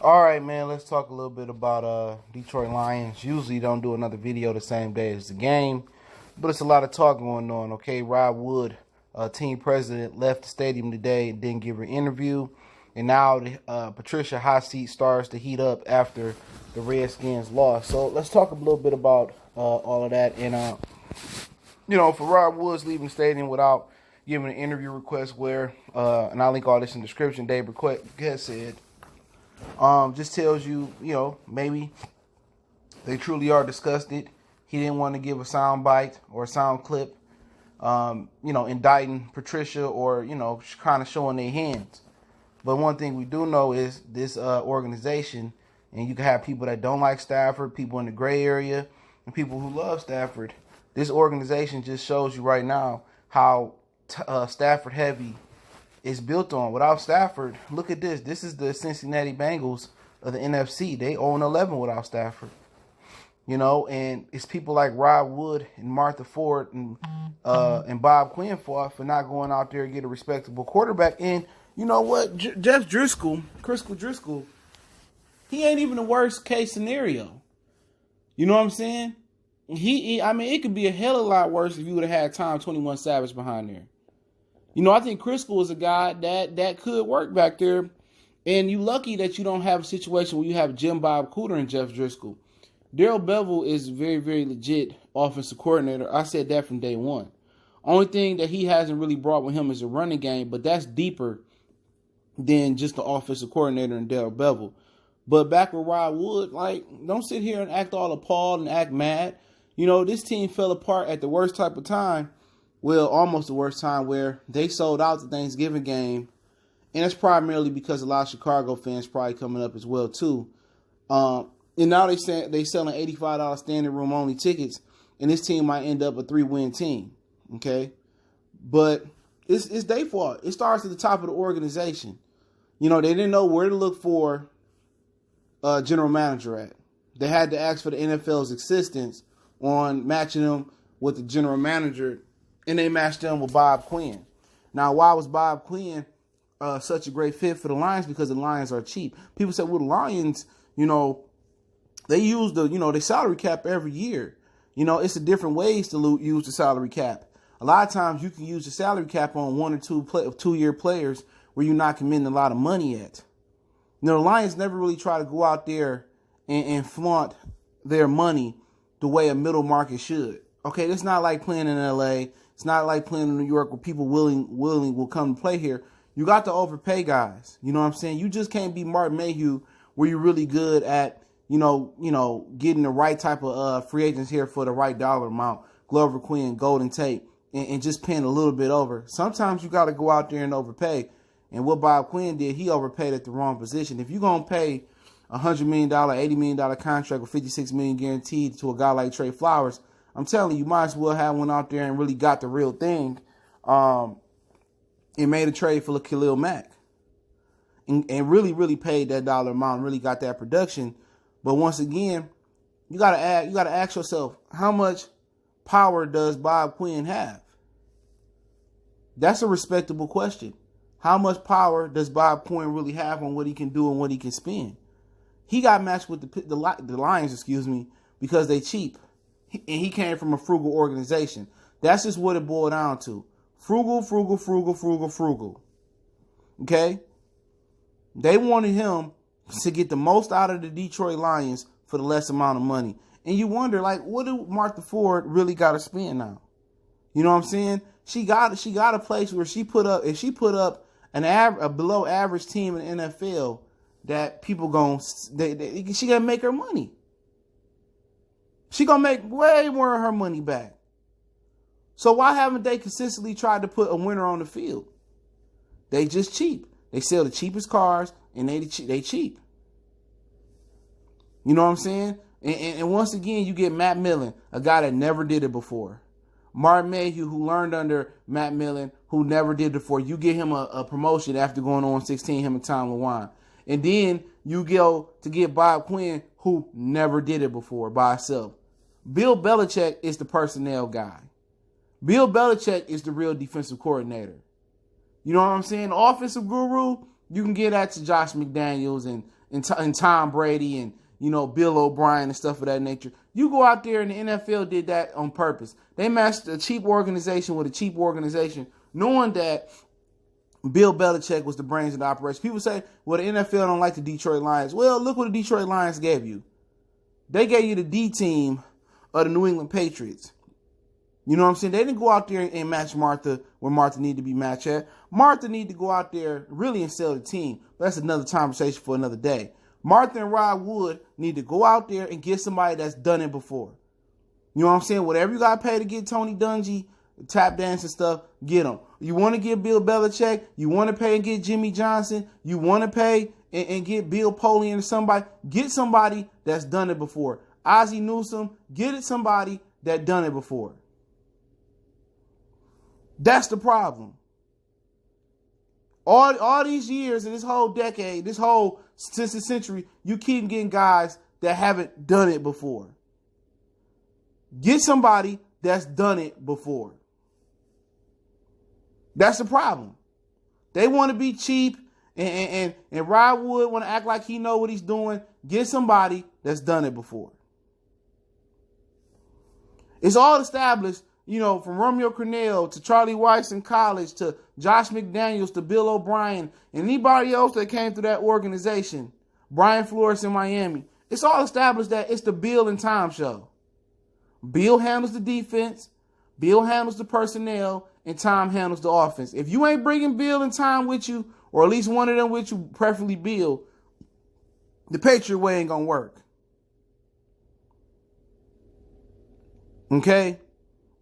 All right, man. Let's talk a little bit about Detroit Lions. Usually don't do another video the same day as the game, but it's a lot of talk going on. Okay, Rod Wood, team president, left the stadium today and didn't give an interview, and now Patricia hot seat starts to heat up after the Redskins lost. So let's talk a little bit about all of that. And for Rod Woods leaving the stadium without giving an interview request, where and I'll link all this in the description. Dave Burkett said. Just tells you, maybe they truly are disgusted. He didn't want to give a sound bite or a sound clip, indicting Patricia or, kind of showing their hands. But one thing we do know is this organization, and you can have people that don't like Stafford, people in the gray area, and people who love Stafford. This organization just shows you right now how Stafford heavy is built on. Without Stafford, look at this. This is the Cincinnati Bengals of the NFC. They 0-11 without Stafford. And it's people like Rod Wood and Martha Ford and Bob Quinn for not going out there and get a respectable quarterback. And you know what? Chris Driscoll, he ain't even the worst case scenario. You know what I'm saying? It could be a hell of a lot worse if you would have had Tom 21 Savage behind there. I think Crisco is a guy that could work back there. And you lucky that you don't have a situation where you have Jim Bob Cooter and Jeff Driscoll. Darrell Bevell is very, very legit offensive coordinator. I said that from day one. Only thing that he hasn't really brought with him is a running game, but that's deeper than just the offensive coordinator and Darrell Bevell. But back with Rod Wood, don't sit here and act all appalled and act mad. This team fell apart at the worst type of time. Well, almost the worst time, where they sold out the Thanksgiving game. And it's primarily because a lot of Chicago fans probably coming up as well, too. And now they selling $85 standing room only tickets. And this team might end up a 3-win team. Okay? But it's their fault. It starts at the top of the organization. They didn't know where to look for a general manager at. They had to ask for the NFL's assistance on matching them with the general manager. And they matched them with Bob Quinn. Now, why was Bob Quinn such a great fit for the Lions? Because the Lions are cheap. People say, well, the Lions, they use the salary cap every year. It's a different ways to use the salary cap. A lot of times you can use the salary cap on 1 or 2 2-year players where you're not committing a lot of money at. The Lions never really try to go out there and flaunt their money the way a middle market should. Okay, it's not like playing in L.A., it's not like playing in New York where people willing will come to play here. You got to overpay guys. You know what I'm saying? You just can't be Martin Mayhew where you're really good at, getting the right type of free agents here for the right dollar amount. Glover Quinn, Golden Tate, and just paying a little bit over. Sometimes you got to go out there and overpay. And what Bob Quinn did, he overpaid at the wrong position. If you're going to pay $100 million, $80 million contract with $56 million guaranteed to a guy like Trey Flowers, I'm telling you, you might as well have one out there and really got the real thing and made a trade for Khalil Mack and really, really paid that dollar amount and really got that production. But once again, you gotta ask yourself, how much power does Bob Quinn have? That's a respectable question. How much power does Bob Quinn really have on what he can do and what he can spend? He got matched with the Lions, because they cheap. And he came from a frugal organization. That's just what it boiled down to. Frugal. Okay? They wanted him to get the most out of the Detroit Lions for the less amount of money. And you wonder, what do Martha Ford really got to spend now? You know what I'm saying? She got a place where if she put up a below average team in the NFL, that people she gonna make her money. She gonna make way more of her money back. So why haven't they consistently tried to put a winner on the field? They just cheap. They sell the cheapest cars and they cheap. You know what I'm saying? And once again, you get Matt Millen, a guy that never did it before. Martin Mayhew, who learned under Matt Millen, who never did it before. You get him a promotion after going on 16, him and Tom LeWine. And then you go to get Bob Quinn, who never did it before by himself. Bill Belichick is the personnel guy. Bill Belichick is the real defensive coordinator. You know what I'm saying? The offensive guru, you can get that to Josh McDaniels and Tom Brady and, Bill O'Brien and stuff of that nature. You go out there and the NFL did that on purpose. They matched a cheap organization with a cheap organization, knowing that Bill Belichick was the brains of the operation. People say, well, the NFL don't like the Detroit Lions. Well, look what the Detroit Lions gave you. They gave you the D team of the New England Patriots. You know what I'm saying? They didn't go out there and match Martha where Martha needed to be matched at. Martha need to go out there really and sell the team. But that's another conversation for another day. Martha and Rod Wood need to go out there and get somebody that's done it before. You know what I'm saying? Whatever you got to pay to get Tony Dungy, tap dance and stuff, get them. You want to get Bill Belichick, you want to pay and get Jimmy Johnson, you want to pay and get Bill Polian or somebody, get somebody that's done it before. Ozzie Newsome, get it somebody that done it before. That's the problem. All these years and this whole decade, since the century, you keep getting guys that haven't done it before. Get somebody that's done it before. That's the problem. They want to be cheap and Rod Wood want to act like he know what he's doing. Get somebody that's done it before. It's all established. From Romeo Crennel to Charlie Weiss in college to Josh McDaniels to Bill O'Brien and anybody else that came through that organization, Brian Flores in Miami. It's all established that it's the Bill and Tom show. Bill handles the defense, Bill handles the personnel, and Tom handles the offense. If you ain't bringing Bill and Tom with you, or at least one of them with you, preferably Bill, the Patriot way ain't going to work. Okay?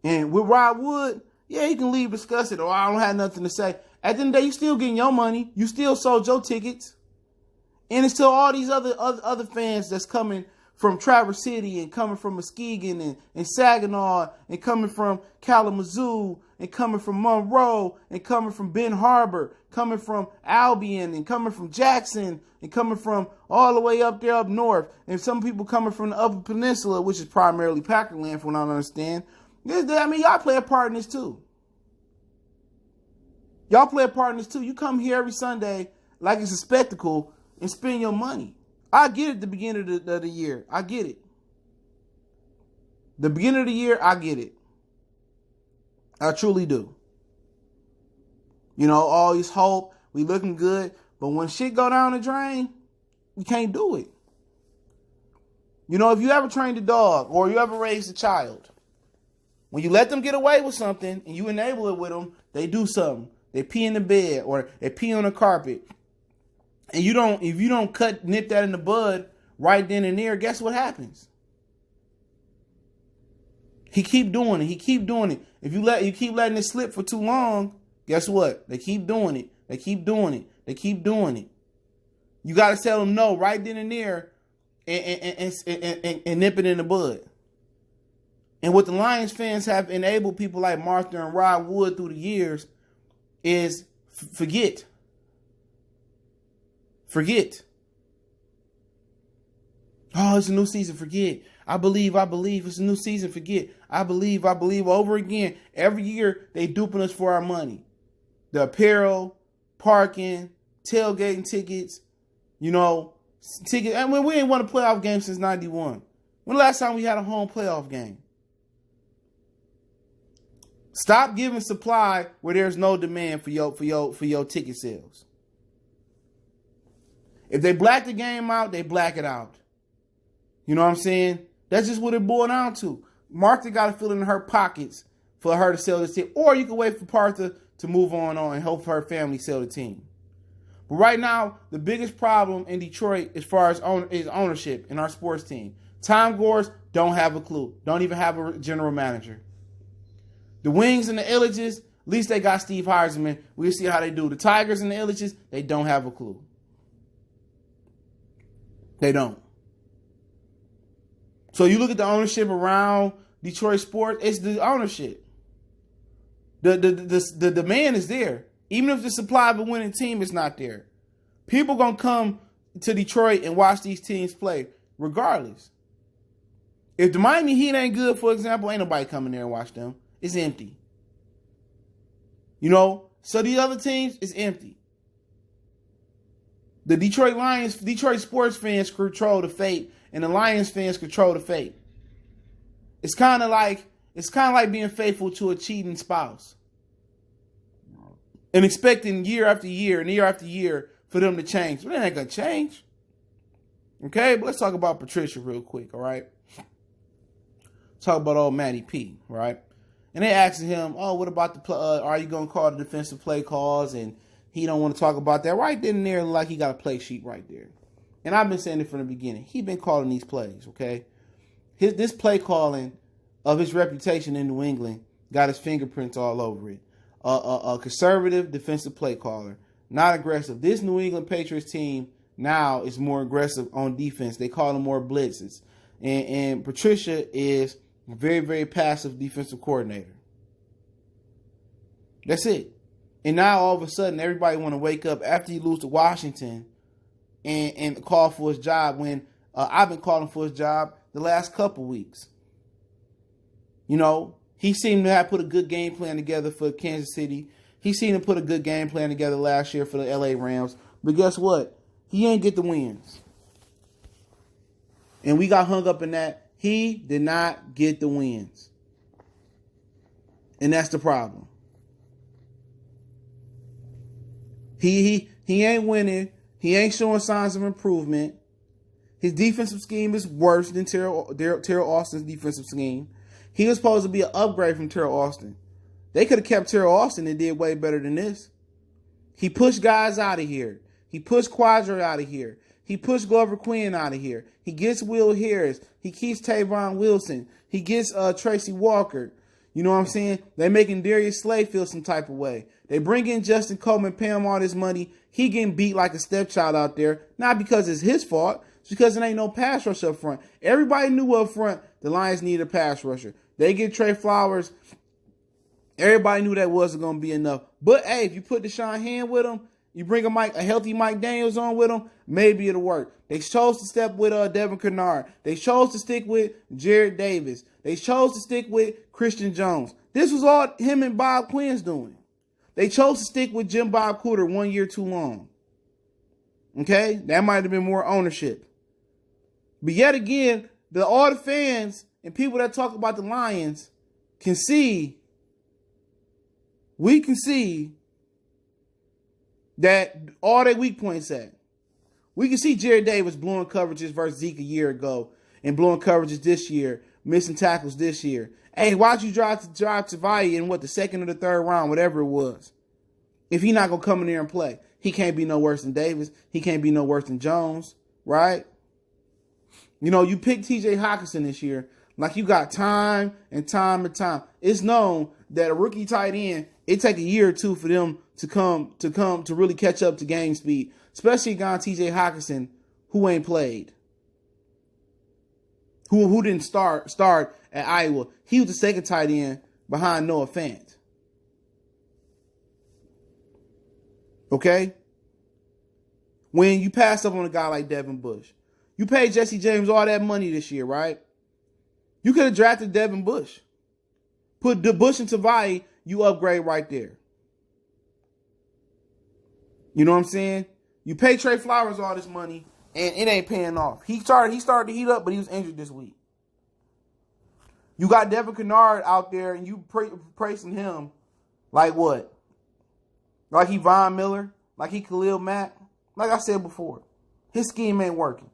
And with Rod Wood, yeah, he can leave, discuss it, or I don't have nothing to say. At the end of the day, you still getting your money. You still sold your tickets. And it's still all these other fans that's coming from Traverse City and coming from Muskegon and Saginaw and coming from Kalamazoo and coming from Monroe and coming from Ben Harbor, coming from Albion and coming from Jackson and coming from all the way up there up north. And some people coming from the Upper Peninsula, which is primarily Packerland, from what I understand. Y'all play a part in this too. Y'all play a part in this too. You come here every Sunday like it's a spectacle and spend your money. I get it at the beginning of the year. I get it. The beginning of the year, I get it. I truly do. All this hope, we looking good. But when shit go down the drain, you can't do it. If you ever trained a dog or you ever raised a child, when you let them get away with something and you enable it with them, they do something. They pee in the bed or they pee on the carpet. And if you don't nip that in the bud right then and there, guess what happens? He keep doing it. If you keep letting it slip for too long, guess what? They keep doing it. They keep doing it. You got to tell them no right then and there and nip it in the bud. And what the Lions fans have enabled people like Martha and Rod Wood through the years is forget. Oh, it's a new season. Forget. I believe. It's a new season. Forget. I believe. Over again. Every year, they duping us for our money. The apparel, parking, tailgating tickets, tickets. I mean, we ain't won a playoff game since 91. When the last time we had a home playoff game? Stop giving supply where there's no demand for your ticket sales. If they black the game out, they black it out. You know what I'm saying? That's just what it boiled down to. Martha got to fill in her pockets for her to sell this team. Or you can wait for Partha to move on and hope her family sell the team. But right now, the biggest problem in Detroit as far as is ownership in our sports team. Tom Gores don't have a clue. Don't even have a general manager. The Wings and the Illiches, at least they got Steve Heisman. We'll see how they do. The Tigers and the Illiches, they don't have a clue. They don't. So you look at the ownership around Detroit sports, it's the ownership. The demand is there. Even if the supply of a winning team is not there. People going to come to Detroit and watch these teams play regardless. If the Miami Heat ain't good, for example, ain't nobody coming there and watch them. It's empty. So the other teams, it's empty. The Detroit sports fans control the fate, and the Lions fans control the fate. It's kind of like being faithful to a cheating spouse and expecting year after year and year after year for them to change. Well, they ain't gonna change. Okay, but let's talk about Patricia real quick. All right, talk about old Matty P. Right, and they asking him, "Oh, what about the? Are you gonna call the defensive play calls?" And he don't want to talk about that. Right then and there, like he got a play sheet right there. And I've been saying it from the beginning. He been calling these plays. Okay, this play calling of his reputation in New England got his fingerprints all over it. A conservative defensive play caller, not aggressive. This New England Patriots team now is more aggressive on defense. They call them more blitzes. And Patricia is a very, very passive defensive coordinator. That's it. And now all of a sudden everybody want to wake up after he lose to Washington and call for his job when I've been calling for his job the last couple weeks. You know, he seemed to have put a good game plan together for Kansas City. He seemed to put a good game plan together last year for the LA Rams. But guess what? He ain't get the wins. And we got hung up in that. He did not get the wins. And that's the problem. He ain't winning. He ain't showing signs of improvement. His defensive scheme is worse than Terrell Austin's defensive scheme. He was supposed to be an upgrade from Terrell Austin. They could have kept Terrell Austin and did way better than this. He pushed guys out of here. He pushed Quadro out of here. He pushed Glover Quinn out of here. He gets Will Harris. He keeps Tavon Wilson. He gets Tracy Walker. You know what I'm saying? They're making Darius Slay feel some type of way. They bring in Justin Coleman, pay him all this money. He getting beat like a stepchild out there. Not because it's his fault. It's because there ain't no pass rush up front. Everybody knew up front the Lions needed a pass rusher. They get Trey Flowers. Everybody knew that wasn't going to be enough. But, hey, if you put Deshaun Hand with him, you bring a healthy Mike Daniels on with him, maybe it'll work. They chose to step with Devin Kennard. They chose to stick with Jared Davis. They chose to stick with Christian Jones. This was all him and Bob Quinn's doing. They chose to stick with Jim Bob Cooter 1 year too long. Okay? That might have been more ownership. But yet again, all the fans and people that talk about the Lions we can see that all their weak points at. We can see Jared Davis blowing coverages versus Zeke a year ago and blowing coverages this year, missing tackles this year. Hey, why'd you drive Tavai in the second or the third round, whatever it was? If he not going to come in there and play, he can't be no worse than Davis. He can't be no worse than Jones, right? You know, you picked TJ Hockenson this year. Like you got time and time and time. It's known that a rookie tight end, it take a year or two for them to really catch up to game speed. Especially a guy like TJ Hockenson who ain't played. Who didn't start at Iowa. He was the second tight end behind Noah Fant. Okay? When you pass up on a guy like Devin Bush. You paid Jesse James all that money this year, right? You could have drafted Devin Bush. Put the Bush and Tavai, you upgrade right there. You know what I'm saying? You pay Trey Flowers all this money, and it ain't paying off. He started to heat up, but he was injured this week. You got Devin Kennard out there, and you praising him like what? Like he Von Miller? Like he Khalil Mack? Like I said before, his scheme ain't working.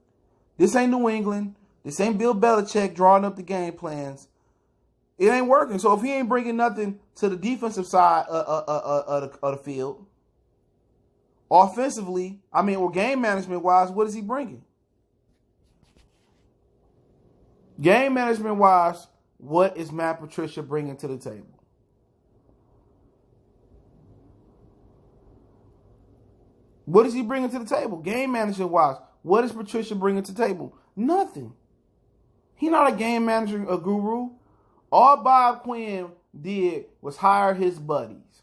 This ain't New England. This ain't Bill Belichick drawing up the game plans. It ain't working. So if he ain't bringing nothing to the defensive side of the field, offensively, game management-wise, what is he bringing? Game management-wise, what is Matt Patricia bringing to the table? What is he bringing to the table? Game management-wise, what is Patricia bringing to the table? Nothing. He's not a game manager, a guru. All Bob Quinn did was hire his buddies.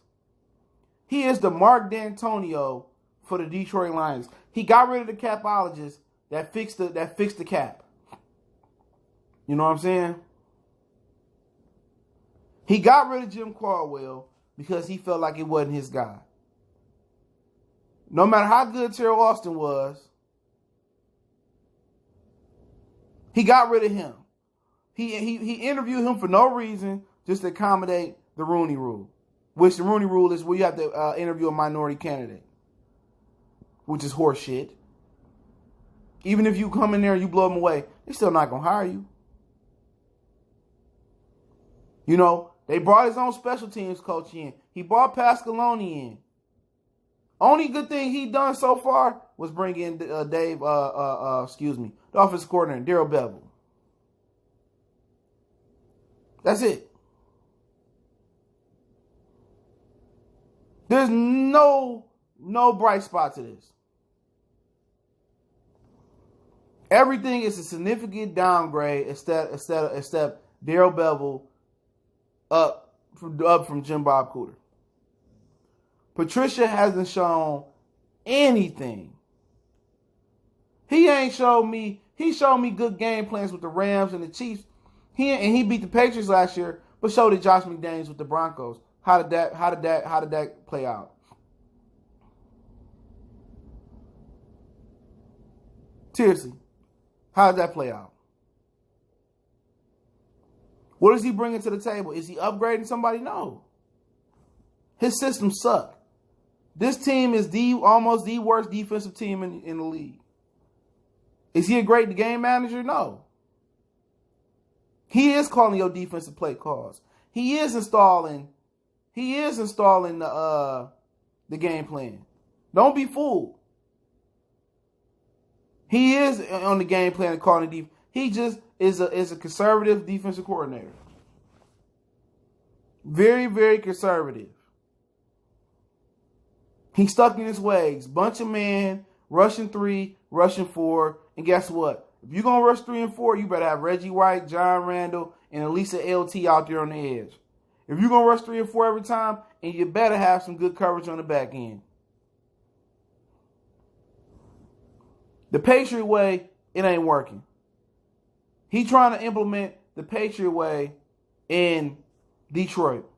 He is the Mark D'Antonio for the Detroit Lions. He got rid of the capologist that fixed the cap. You know what I'm saying? He got rid of Jim Caldwell because he felt like it wasn't his guy. No matter how good Terrell Austin was, he got rid of him. He interviewed him for no reason, just to accommodate the Rooney Rule, which the Rooney Rule is where you have to interview a minority candidate, which is horseshit. Even if you come in there and you blow them away, they're still not going to hire you. You know, they brought his own special teams coach in. He brought Pascaloni in. Only good thing he done so far was bring in the offensive coordinator, Darrell Bevell. That's it. There's no bright spot to this. Everything is a significant downgrade except Darrell Bevell up from Jim Bob Cooter. Patricia hasn't shown anything. He ain't showed me. He showed me good game plans with the Rams and the Chiefs. He beat the Patriots last year, but so did Josh McDaniels with the Broncos. How did that play out? Seriously, how did that play out? What is he bringing to the table? Is he upgrading somebody? No. His system sucked. This team is almost the worst defensive team in the league. Is he a great game manager? No. He is calling your defensive play calls. He is installing the game plan. Don't be fooled. He is on the game plan and calling the defense. He just is a conservative defensive coordinator. Very, very conservative. He's stuck in his ways. Bunch of man, rushing 3, rushing 4. And guess what? If you're going to rush 3 and 4, you better have Reggie White, John Randall, and Elisa LT out there on the edge. If you're going to rush 3 and 4 every time, and you better have some good coverage on the back end. The Patriot way, it ain't working. He trying to implement the Patriot way in Detroit.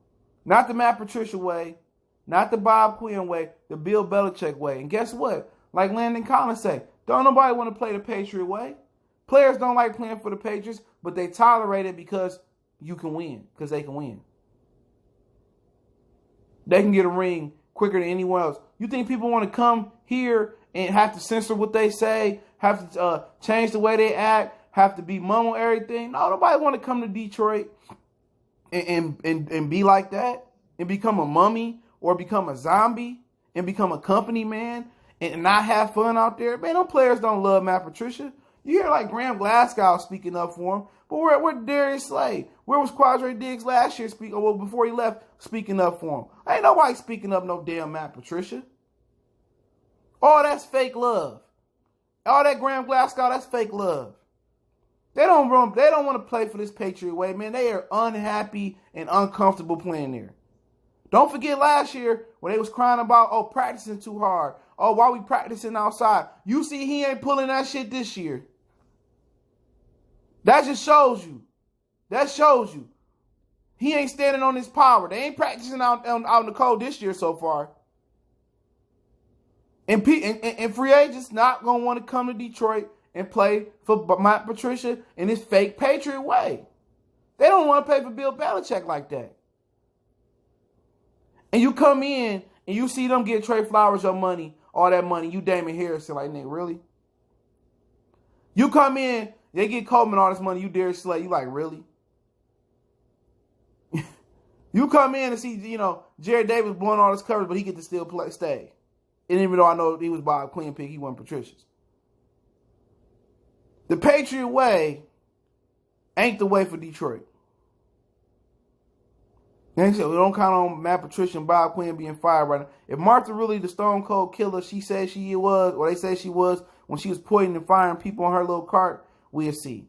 Not the Matt Patricia way, not the Bob Quinn way, the Bill Belichick way. And guess what? Like Landon Collins say, don't nobody want to play the Patriot way. Players don't like playing for the Patriots, but they tolerate it because you can win, because they can win. They can get a ring quicker than anyone else. You think people want to come here and have to censor what they say, have to change the way they act, have to be mumble everything? No, nobody want to come to Detroit and be like that and become a mummy or become a zombie and become a company man and not have fun out there. Man, them players don't love Matt Patricia. You hear like Graham Glasgow speaking up for him, but where Darius Slay? Where was Quadre Diggs last year before he left speaking up for him? Ain't nobody speaking up no damn Matt Patricia. All that's fake love. All that Graham Glasgow, that's fake love. They don't want to play for this Patriot way, man. They are unhappy and uncomfortable playing there. Don't forget last year when they was crying about, practicing too hard. Oh, why we practicing outside? You see he ain't pulling that shit this year. That just shows you. That shows you. He ain't standing on his power. They ain't practicing out in the cold this year so far. And free agents not going to want to come to Detroit and play for Matt Patricia in his fake Patriot way. They don't want to play for Bill Belichick like that. And you come in and you see them get Trey Flowers your money, all that money, you Damon Harrison, like, nigga, really? You come in, they get Coleman all this money, you Darius Slay, you like, really? You come in and see, Jared Davis blowing all this coverage, but he get to still stay. And even though I know he was Bob Quinn pick, he wasn't Patricia's. The Patriot way ain't the way for Detroit. And so we don't count on Matt Patricia and Bob Quinn being fired right now. If Martha really the stone cold killer she said she was, or they say she was, when she was poisoning and firing people on her little cart, we'll see.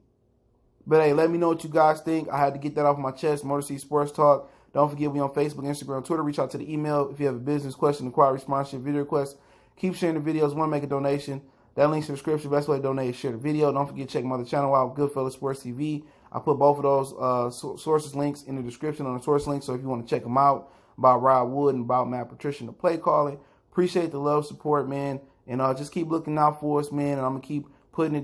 But hey, let me know what you guys think. I had to get that off my chest. Motor City Sports Talk. Don't forget we on Facebook, Instagram, Twitter. Reach out to the email if you have a business question, inquiry, sponsorship, video request. Keep sharing the videos. Want to make a donation? That link's in the description. Best way to donate is share the video. Don't forget to check my other channel out, Goodfellas Sports TV. I put both of those sources links in the description on the source link. So if you want to check them out about Rod Wood and about Matt Patricia and the play calling, Appreciate the love, support, man. And just keep looking out for us, man. And I'm going to keep putting it